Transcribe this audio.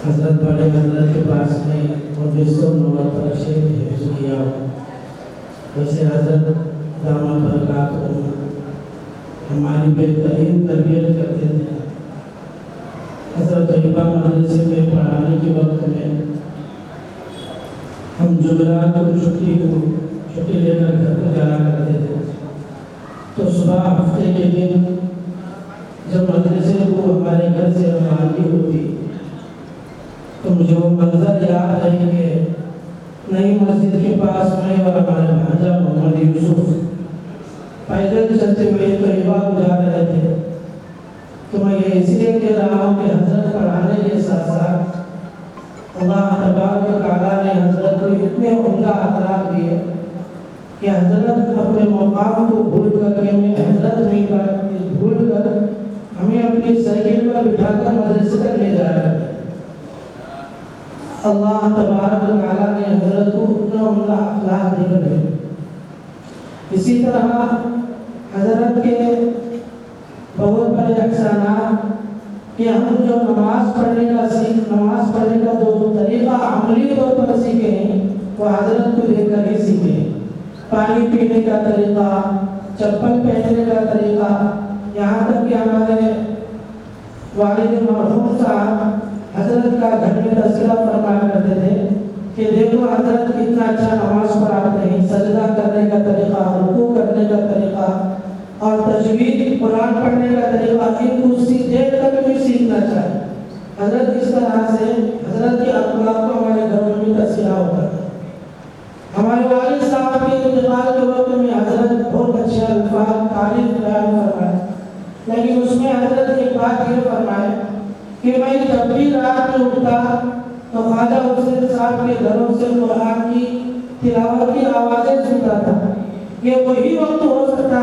حضرت بڑے حضرت کے پاس میں پروفیسر نور پر شیخ حفظ کیا ویسے حضرت دامت برکات ہماری بہترین تربیت کرتے تھے۔ حضرت طیبہ مدرسے میں پڑھانے کے وقت میں ہم جمعرات کو چھٹی لے کر گھر کو جایا کرتے تھے، تو صبح ہفتے کے دن جب مدرسے کو ہمارے گھر سے روانگی ہوتی تو مجھے وہ منظر یاد ہے کہ نئی مسجد کے پاس میں اور ہمارے بھانجا محمد یوسف پیدل چلتے ہوئے طیبہ گزار رہے تھے۔ تو میں یہ اس لیے کہہ رہا ہوں کہ حضرت پڑھانے کے ساتھ ساتھ اللہ تبارک و تعالیٰ نے حضرت کو اتنے عمدہ اخلاق دیے کہ حضرت اپنے مقام کو بھول کر کے ہمیں حضرت نہیں کر بھول کر ہمیں اپنی سائیکل پر بٹھا کر مدرسے تک لے جا رہے ہیں۔ اللہ تبارک و تعالیٰ نے حضرت کو اتنا عمدہ اخلاق دے کر دیا۔ اسی طرح حضرت کے بہت بڑے احسانات کہ ہم جو نماز پڑھنے کا جو طریقہ عملی طور پر سیکھے ہیں وہ حضرت کو دیکھ کر ہی سیکھے ہیں۔ پانی پینے کا طریقہ، چپل پہننے کا طریقہ، یہاں تک کہ ہمارے والد مرحوم صاحب حضرت کا گھر میں تذکرہ فرمایا کرتے تھے کہ دیکھو حضرت کتنا اچھا نماز پڑھاتے ہیں، سجدہ کرنے کا طریقہ، رکوع کرنے کا طریقہ اور تجوید قرآن پڑھنے کا طریقہ ان کو دیکھ کر بھی سیکھنا چاہیے۔ حضرت اس طرح سے حضرت کے اخلاق کو ہمارے گھروں میں تذکرہ ہوتا ہے۔ ہمارے والد صاحب کے انتقال کے وقت میں حضرت بہت اچھے الفاظ تعریف بیان فرمائے، لیکن اس میں حضرت ایک بات یہ فرمائے کہ میں جب بھی رات میں اٹھتا تو خواجہ حسین صاحب کے گھروں سے قرآن کی تلاوت کی آوازیں سنتا تھا۔ یہ وہی وقت ہو سکتا